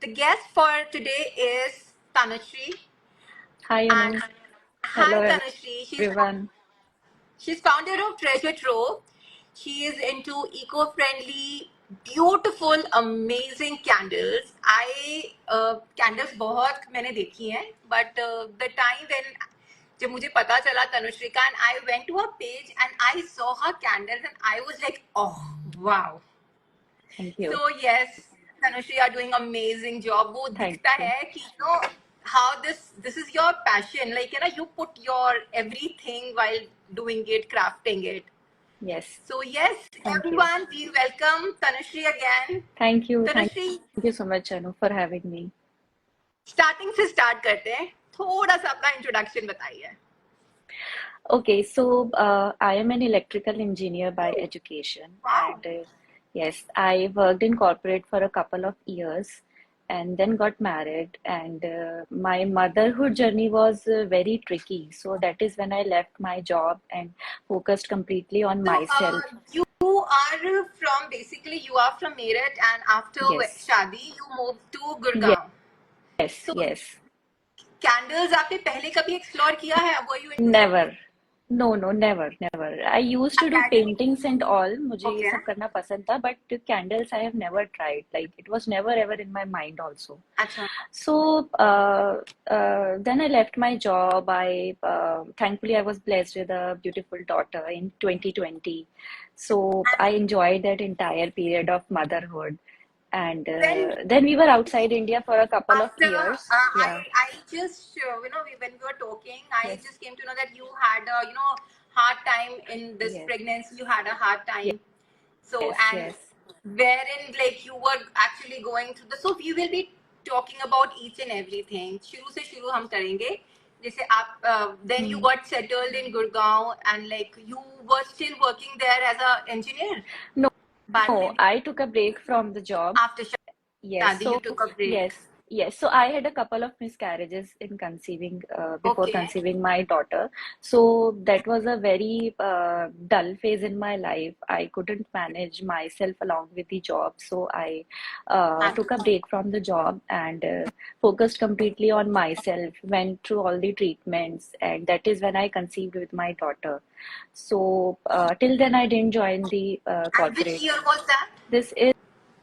The guest for today is Tanushree. Hi, And Anu. hi, Hello, Tanushree. everyone. She's founder of Treasure Trove. She is into eco-friendly, beautiful, amazing candles. Candles बहुत मैंने देखी हैं, but the time when जब मुझे पता चला तनुश्री का, and I went to her page and I saw her candles and I was like, oh wow. Thank you. So yes, Tanushree, you are doing amazing job. वो Thank दिखता you. है कि how this is your passion. Like you put your everything while doing it, crafting it. Yes. So yes, Thank you. everyone, please welcome Tanushree again. Thank you. Thank Tanushree, you so much, Anu, for having me. starting से start करते हैं. थोड़ा सा अपना introduction बताइए. Okay, so I am an electrical engineer by education, Wow. and yes, I worked in corporate for a couple of years and then got married. And my motherhood journey was very tricky. So that is when I left my job and focused completely on So myself. you are from basically you are from Meerut and after Yes, Shadi you moved to yes, Gurgaon. So yes. Candles आपने पहले कभी explore किया है? Were you into it? Never. No, no, never, never. I used to do Academy. paintings and all. मुझे ये Okay. सब करना पसंद था, but candles I have never tried. Like it was never ever in my mind also. अच्छा. So then I left my job. I thankfully I was blessed with a beautiful daughter in 2020. So I enjoyed that entire period of motherhood. And Then then we were outside India for a couple of after years. Yeah. I just when we were talking, I Yes. just came to know that you had a hard time in this Yes. pregnancy. You had a hard time. So Yes. and Yes. wherein like you were actually going through the. So we will be talking about each and everything. शुरू से शुरू हम करेंगे. जैसे आप then you got settled in Gurgaon and like you were still working there as a engineer. No, बाद no, में I took a break from the job. after Yes, Shadi you so took a break. yes, yes. So I had a couple of miscarriages in conceiving, before Okay. conceiving my daughter. So that was a very dull phase in my life. I couldn't manage myself along with the job. So I took a break from the job and focused completely on myself, went through all the treatments, and that is when I conceived with my daughter. So till then, I didn't join the And which corporate. year was that? This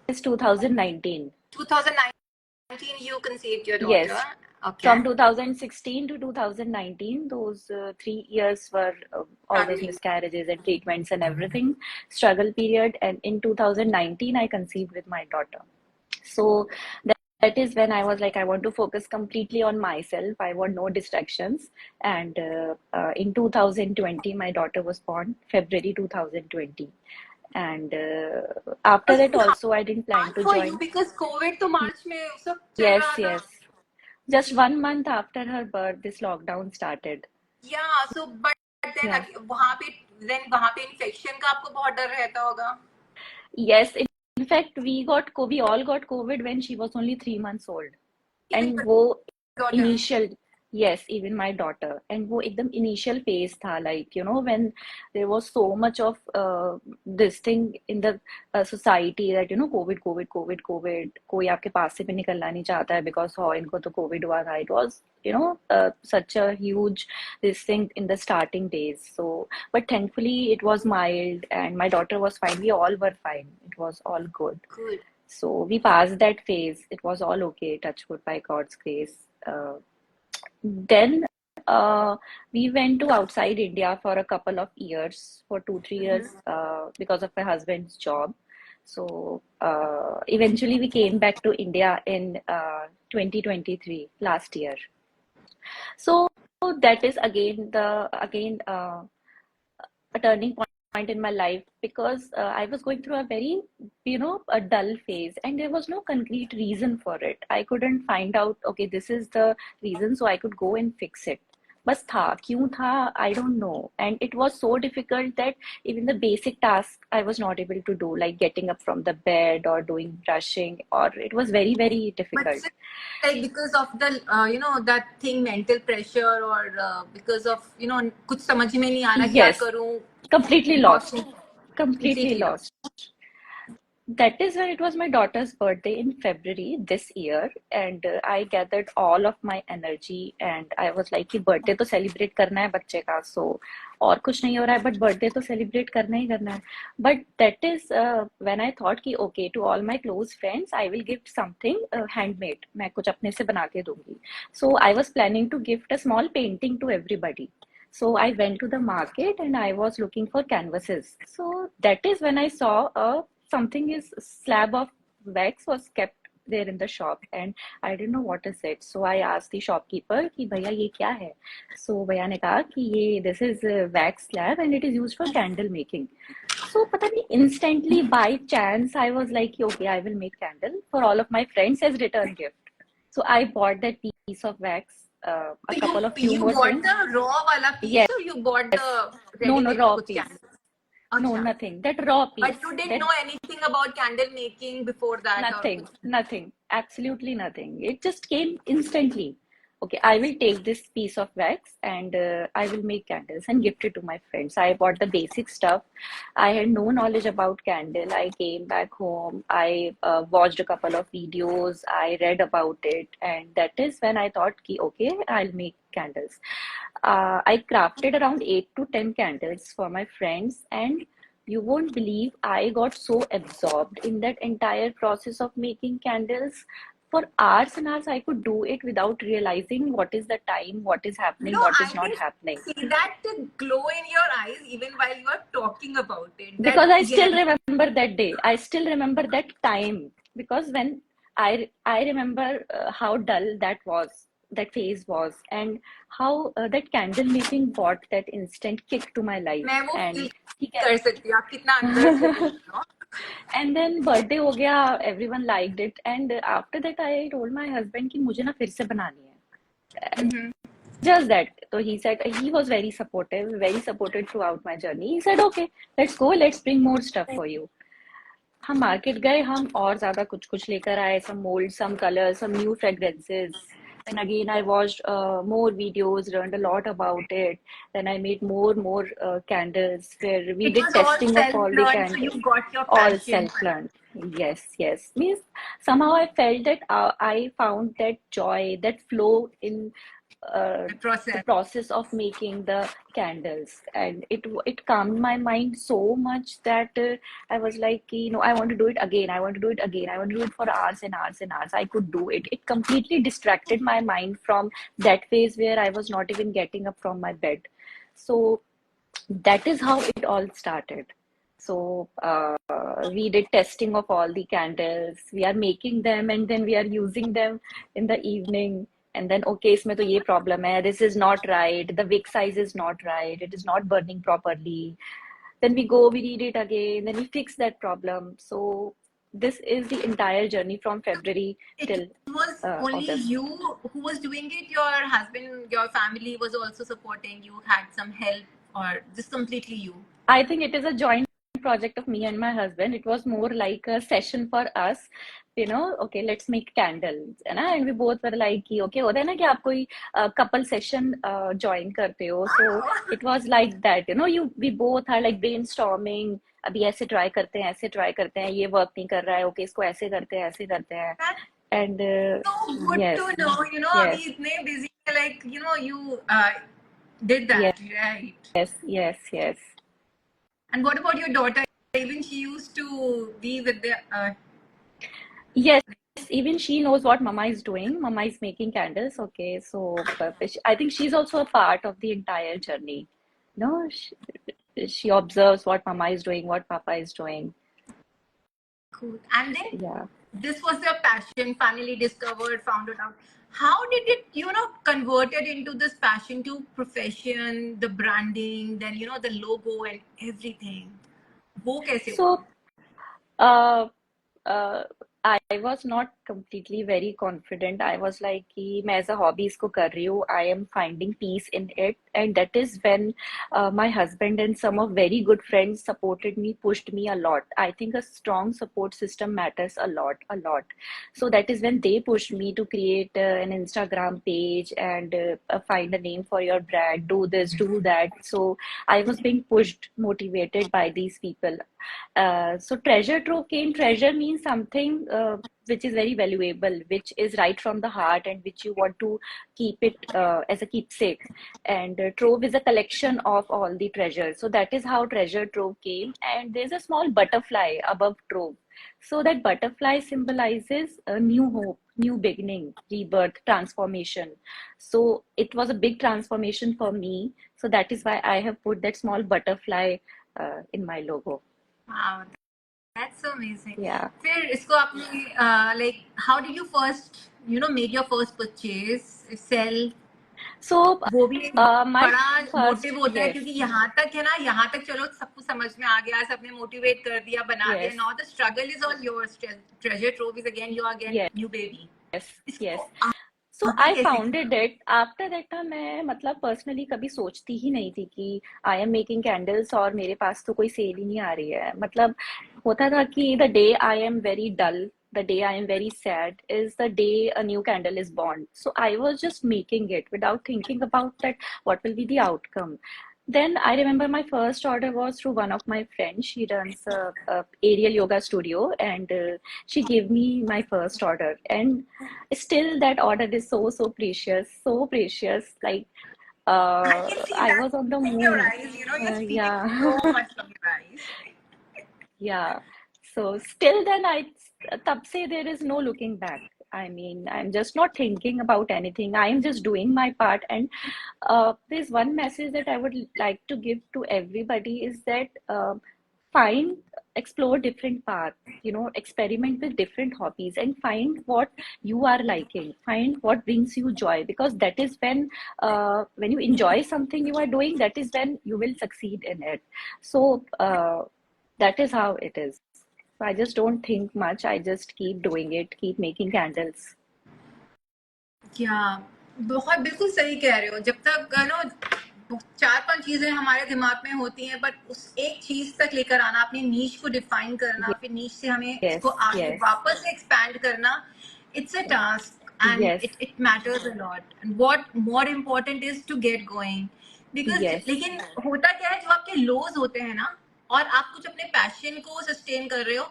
is 2019. 2019 you conceived your daughter. Yes, Okay. from 2016 to 2019, those 3 years were all those Struggling. miscarriages and treatments and everything, struggle period. And in 2019, I conceived with my daughter. So that is when I was like, I want to focus completely on myself. I want no distractions. And in 2020, my daughter was born, February 2020. And It after was that, also, I didn't plan hard to for you join. because COVID तो मार्च में सब चल Yes, रहा था. yes. Just 1 month after her birth, this lockdown started. Yeah, so but then Yeah. वहाँ पे infection का आपको बहुत डर रहता होगा. Yes, in fact, we all got COVID when she was only 3 months old. Even And your वो daughter. initial, yes, even my daughter. And वो एकदम initial phase था, like, when there was so much of this thing in the society that, COVID, COVID, COVID, COVID, कोई आपके पास से भी निकलना नहीं चाहता है because इनको तो COVID हुआ था. It was, such a huge this thing in the starting days. So, but thankfully it was mild and my daughter was fine. We all were fine. It was all good. Good. So we passed that phase. It was all okay, touch wood by God's grace. Then we went to outside India for a couple of years, for 2, 3 years, because of my husband's job. So eventually we came back to India in 2023, last year. So that is again a turning point in my life because I was going through a very, a dull phase and there was no concrete reason for it. I couldn't find out, okay, this is the reason, so I could go and fix it. बस था क्यों था I don't know, and it was so difficult that even the basic task I was not able to do, like getting up from the bed or doing brushing, or it was very, very But difficult. like because of the that thing mental pressure or because of कुछ समझ में नहीं आ रहा क्या Yes, करूं. completely Lost. lost, completely Completely lost. lost. That is when it was my daughter's birthday in February this year, and I gathered all of my energy, and I was like कि birthday तो celebrate करना है बच्चे का, so और कुछ नहीं हो रहा है, but birthday तो celebrate करना ही करना है. But that is when I thought कि okay, to all my close friends I will gift something handmade. मैं कुछ अपने से बना के दूंगी. So I was planning to gift a small painting to everybody. So I went to the market and I was looking for canvases. So that is when I saw a something is slab of wax was kept there in the shop and I didn't know what is it. So I asked the shopkeeper कि भैया ये क्या है? So भैया ने कहा कि ये this is a wax slab and it is used for candle making. So पता नहीं instantly by chance I was like okay I will make candle for all of my friends as return gift. So I bought that piece of wax, a So couple of few you more bought things. the raw wala piece Yes, or you bought the no, no, ready-made raw kuch piece. candles? No, Acha. nothing. That raw But piece. you didn't That know anything about candle making before that or nothing, kuch? nothing, absolutely nothing. It just came instantly. Okay, I will take this piece of wax and I will make candles and gift it to my friends. I bought the basic stuff. I had no knowledge about candle. I came back home. I watched a couple of videos. I read about it, and that is when I thought, ki, okay, I'll make candles. I crafted around 8 to 10 candles for my friends, and you won't believe I got so absorbed in that entire process of making candles. For hours and hours, I could do it without realizing what is the time, what is happening, No, what I is not can happening. see that glow in your eyes even while you are talking about it. That Because I still yes, remember that day. I still remember that time. Because when I remember how dull that was, that phase was, and how that candle making brought that instant kick to my life. मैं वो And feel ठीक कर सकती हूँ आप कितना अंदर से बोल है. रहे हो. And then birthday हो गया, everyone liked it, and after that I told my husband कि मुझे ना फिर से बनानी है. Mhm. Just that. So he said he was very supportive throughout my journey. He said, okay, let's go, let's bring more stuff for you. हम market गए, हम और ज्यादा कुछ कुछ लेकर आए, some molds, some colors, some new fragrances. Then again I watched more videos, learned a lot about it. Then I made more candles where we It did was all testing of all the self-learned, so you candles. got your All passion for self-learned. Yes, yes. Means somehow I felt that I found that joy, that flow in uh, the the process. process of making the candles, and it calmed my mind so much that I was like, I want to do it again. I want to do it again. I want to do it for hours and hours and hours. I could do it. It completely distracted my mind from that phase where I was not even getting up from my bed. So that is how it all started. So we did testing of all the candles. We are making them and then we are using them in the evening. And then, okay, इसमें तो ये problem है. This is not right. The wick size is not right. It is not burning properly. Then we go, we read it again. Then we fix that problem. So this is the entire journey from February It till was only August. you who was doing it. Your husband, your family was also supporting you. Had some help, or just completely you. I think it is a joint project of me and my husband. It was more like a session for us, okay, let's make candles, and we both were like, okay, होता है ना कि आप कोई couple session join करते हो, so it was like that, we both are like brainstorming. अभी ऐसे try करते हैं, ऐसे try करते हैं, ये work नहीं कर रहा है, okay, इसको ऐसे करते हैं, ऐसे करते हैं, That's and so good yes, to know. yes, अभी इतने busy like you did yes, that right. yes, yes. And what about your daughter? Even she used to be with the. Yes, even she knows what Mama is doing. Mama is making candles. Okay, so I think she's also a part of the entire journey. No, she observes what Mama is doing, what Papa is doing. Cool. And then Yeah. this was your passion. Finally discovered, found it out. How did it, converted into this passion to profession, the branding, then the logo and everything? वो कैसे हुआ? So, uh, uh, I was not completely very confident. I was like कि मैं as a hobby इसको कर रही हूँ. I am finding peace in it, and that is when my husband and some of very good friends supported me, pushed me a lot. I think a strong support system matters a lot, a lot. So that is when they pushed me to create an Instagram page and find a name for your brand, do this, do that. So I was being pushed, motivated by these people. So treasure trove came. Treasure means something which is very valuable, which is right from the heart, and which you want to keep it as a keepsake. And trove is a collection of all the treasures. So that is how treasure trove came. And there's a small butterfly above trove. So that butterfly symbolizes a new hope, new beginning, rebirth, transformation. So it was a big transformation for me. So that is why I have put that small butterfly in my logo. Wow, that's so amazing. Yeah. फिर इसको आपने like how did you first made your first purchase, sell? So, वो भी एक my बड़ा first, motive होता है, yes, क्योंकि यहाँ तक है ना, यहाँ तक चलो सबको समझ में आ गया, सबने मोटिवेट कर दिया, बना दिया. yes, now the struggle is all yours. Treasure trove is again you again yes, new baby. yes. इसको So आगे I कैसे founded किया? it. After that था मैं मतलब पर्सनली कभी सोचती ही नहीं थी कि आई एम मेकिंग कैंडल्स और मेरे पास तो कोई सेल ही नहीं आ रही है. मतलब होता था कि the day I am very dull, the day I am very sad is the day a new candle is born. So I was just making it without thinking about that what will be the outcome. Then I remember my first order was through one of my friends. She runs a aerial yoga studio, and she gave me my first order. And still, that order is so so precious, so precious. Like I can see I that was on the in your moon. eyes. You're speaking Yeah. so much from your eyes. Yeah. So still then तब से there is no looking back. I mean, I'm just not thinking about anything. I'm just doing my part. And there's one message that I would like to give to everybody is that find, explore different paths, experiment with different hobbies and find what you are liking, find what brings you joy, because that is when you enjoy something you are doing, that is when you will succeed in it. So that is how it is. So I just don't think much. I just keep doing it, keep making candles. क्या बहुत बिल्कुल सही कह रहे हो. जब तक no 4-5 चीजें हमारे दिमाग में होती हैं, बट उस एक चीज तक लेकर आना, अपनी नीश को डिफाइन करना, फिर नीश से हमें इसको Yes, आगे yes, वापस से एक्सपैंड करना, it's a task and yes, it matters a lot. And what more important is to get going. Because yes, लेकिन होता क्या है, जो आपके लोज होते हैं ना, और आप कुछ अपने पैशन को सस्टेन कर रहे हो,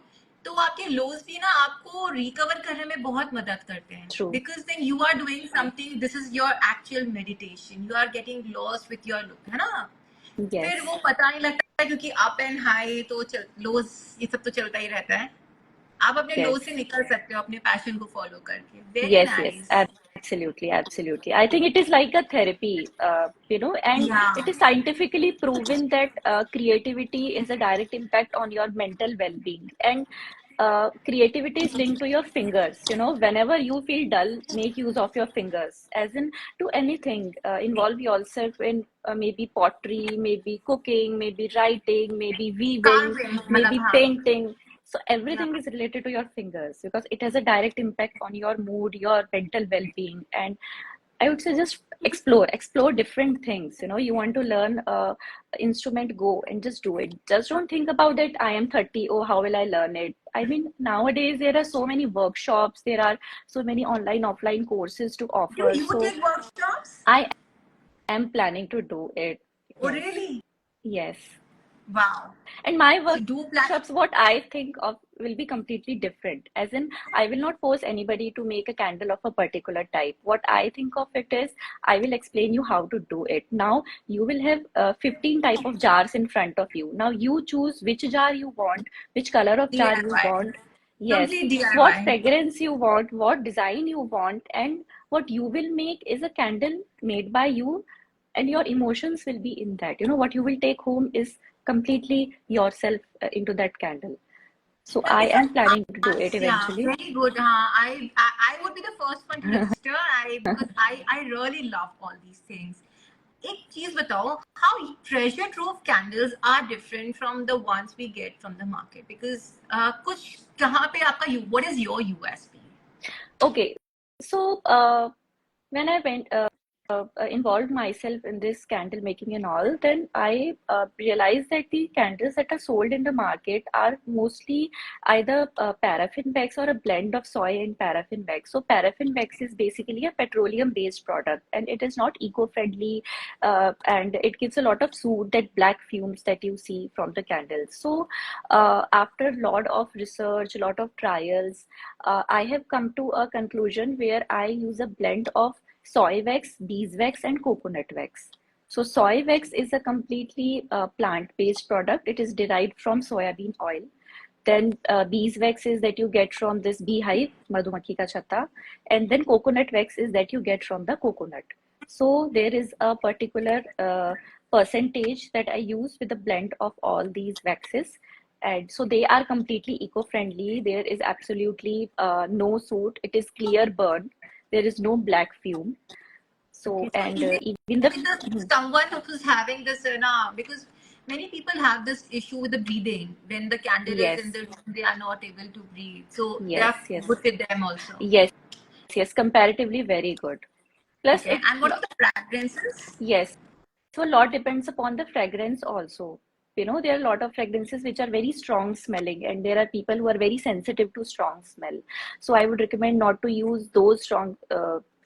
तो आपके लोज भी ना आपको रिकवर करने में बहुत मदद करते हैं. true. Because then you are doing something, this is your actual meditation, you are getting lost with your look, है ना. Yes, फिर वो पता नहीं लगता है, क्योंकि अप एंड हाई तो लोज ये सब तो चलता ही रहता है. आप अपने yes. लोज से निकल सकते हो अपने पैशन को फॉलो करके. Very Yes, yes, nice. absolutely, absolutely. I think it is like a therapy, and या it is scientifically proven that creativity has a direct impact on your mental well-being. And creativity is linked to your fingers. Whenever you feel dull, make use of your fingers, as in do anything. Involve yourself in maybe pottery, maybe cooking, maybe writing, maybe weaving, carving, मतलब maybe हाँ. painting. So या everything is related to your fingers because it has a direct impact on your mood, your mental well-being, and I would say just explore different things. You want to learn instrument, go and just do it. Just don't think about it. I am 30. Oh, how will I learn it? I mean, nowadays there are so many workshops. There are so many online, offline courses to Do offer. you So take workshops? I am planning to do it. Oh, Yes, really? yes. Wow. And my So do plan. workshops, what I think of will be completely different. As in, I will not force anybody to make a candle of a particular type. What I think of it is, I will explain you how to do it. Now, you will have 15 type of jars in front of you. Now, you choose which jar you want, which color of jar you DIY. want. Yes, Complete what DIY. fragrance you want, what design you want, and what you will make is a candle made by you, and your emotions will be in that. What you will take home is completely yourself into that candle. So No, I it's a am planning to do it must. Yeah, eventually. very good. I would be the first one to register. I because I really love all these things. एक चीज बताओ, how treasure trove candles are different from the ones we get from the market, because कुछ कहाँ पे आपका what is your USP? Okay, so when I went involved myself in this candle making and all, then I realized that the candles that are sold in the market are mostly either paraffin wax or a blend of soy and paraffin wax. So paraffin wax is basically a petroleum-based product, and it is not eco-friendly, and it gives a lot of soot, that black fumes that you see from the candles. So after a lot of research, a lot of trials, I have come to a conclusion where I use a blend of soy wax, beeswax, and coconut wax. So soy wax is a completely plant-based product. It is derived from soybean oil. Then beeswax is that you get from this beehive, madhumakhi ka chatta, and then coconut wax is that you get from the coconut. So there is a particular percentage that I use with a blend of all these waxes, and so they are completely eco-friendly. There is absolutely no soot. It is clear burn. There is no black fume. Okay, So, so and is it even the with someone who's having this, because many people have this issue with the breathing. When the candle is in yes, the room, they are not able to breathe. So they yes, are yes, good with them also. yes, yes, comparatively very good. Plus, Okay, and what are the fragrances? yes, so a lot depends upon the fragrance also. You know, there are a lot of fragrances which are very strong smelling, and there are people who are very sensitive to strong smell. So I would recommend not to use those strong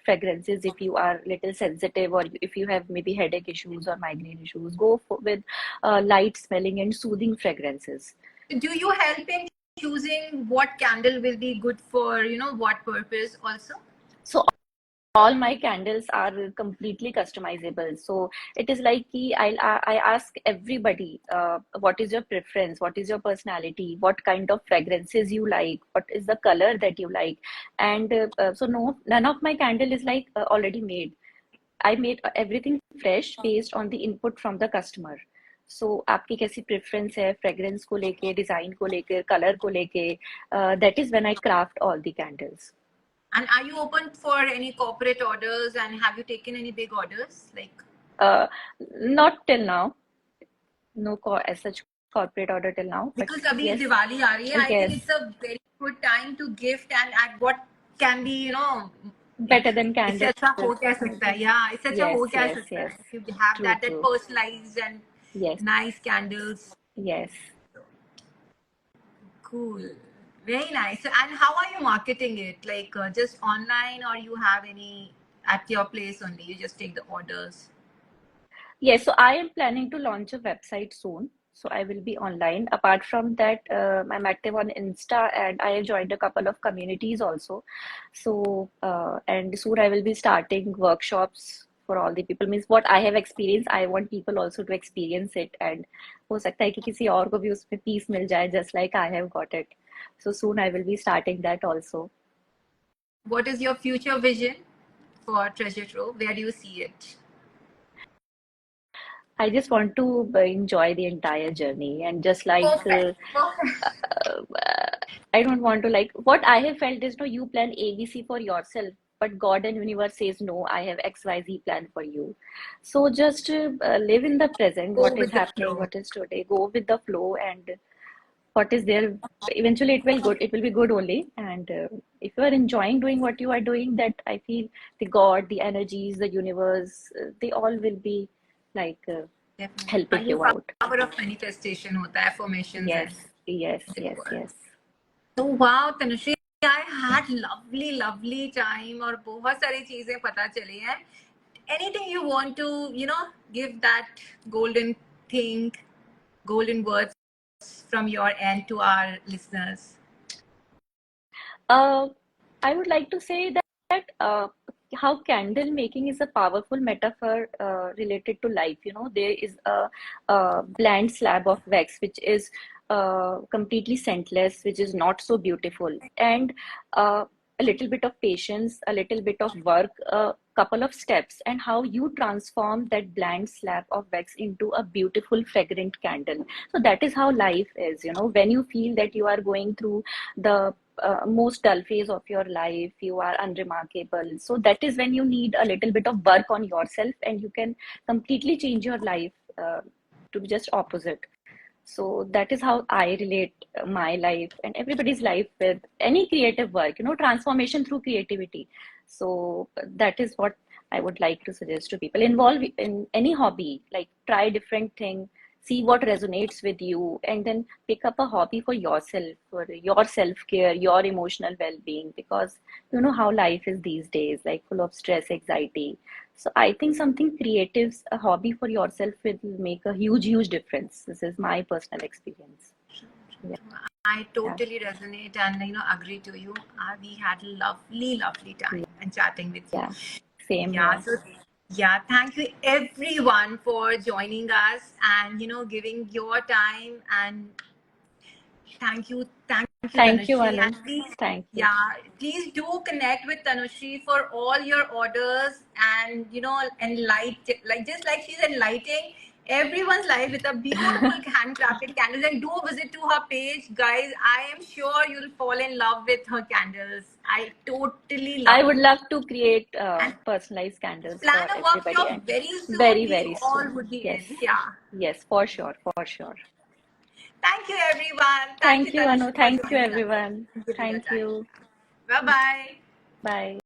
fragrances if you are little sensitive, or if you have maybe headache issues or migraine issues. Go with light smelling and soothing fragrances. Do you help in choosing what candle will be good for, what purpose also? So all my candles are completely customizable. So it is like I ask everybody, what is your preference, what is your personality, what kind of fragrances you like, what is the color that you like. And so no, none of my candle is like already made. I made everything fresh based on the input from the customer. So आपकी कैसी preference है fragrance को लेके, design को लेके, color को लेके, that is when I craft all the candles. And are you open for any corporate orders, and have you taken any big orders? Like, Uh, Not till now. No as such corporate order till now, but because abhi yes, Diwali aa rahi hai, I think yes, it's a very good time to gift, and at what can be, better like, than इससे candles. अच्छा हो क्या सकता है? Yeah, इससे अच्छा हो Yes, क्या yes, सकता yes. है? If you have True, that true. personalized and Yes, nice candles. yes. Cool. Very nice. And how are you marketing it? Like, just online, or you have any at your place only? You just take the orders. Yes, so I am planning to launch a website soon. So I will be online. Apart from that, I'm active on Insta, and I have joined a couple of communities also. So, and soon I will be starting workshops for all the people. Means what I have experienced, I want people also to experience it. And हो सकता है कि किसी और को भी उसमें peace मिल जाए, just like I have got it. So soon I will be starting that also. What is your future vision for Treasure Trove? Where do you see it? I just want to enjoy the entire journey, and just like Perfect. Perfect. uh, I don't want to, like, what I have felt is, no, you plan ABC for yourself, but God and universe says no, I have XYZ plan for you. So just live in the present, Go what is with the happening, flow. what is today, go with the flow, and what is there. Eventually, it will be good only. And if you are enjoying doing what you are doing, that I feel the God, the energies, the universe, they all will be like Definitely. helping ये you out. power of manifestation होता है, affirmations Yes, and yes, the yes, word. yes. So wow, Tanushree, I had lovely time, और बहुत सारी चीजें पता चली हैं. Anything you want to, give that golden thing, golden words from your end to our listeners? Uh, I would like to say that how candle making is a powerful metaphor related to life. You know, there is a bland slab of wax which is completely scentless, which is not so beautiful, and a little bit of patience, a little bit of work, a couple of steps, and how you transform that bland slab of wax into a beautiful, fragrant candle. So that is how life is. You know, when you feel that you are going through the most dull phase of your life, you are unremarkable. So that is when you need a little bit of work on yourself, and you can completely change your life to be just opposite. So that is how I relate my life and everybody's life with any creative work, transformation through creativity. So that is what I would like to suggest to people. Involve in any hobby, like try different thing, see what resonates with you, and then pick up a hobby for your self-care, your emotional well-being, because you know how life is these days, like full of stress, anxiety. So I think something creative, a hobby for yourself will make a huge, huge difference. This is my personal experience. Yeah, I yeah, totally resonate and agree to you. We had a lovely, lovely time and chatting with you. yeah. Same Yeah, here. so yeah, thank you everyone for joining us and giving your time, and thank you, Thank you, Tanushree. Anu. And please, Thank you. yeah, please do connect with Tanushree for all your orders, and enlighten, like just like she's enlightening everyone's life with a beautiful handcrafted candles. And do visit to her page, guys. I am sure you'll fall in love with her candles. I totally I love would it. love to create And personalized candles plan for a everybody, workshop and very soon. very, We very all soon. would be Yes, in. Yeah. yes, for sure, for sure. Thank you, everyone. Thank you, Thank you, Anu. Tanushree, for Thank you, joining us. everyone. Thank you for your Thank time. you. Bye bye. Bye.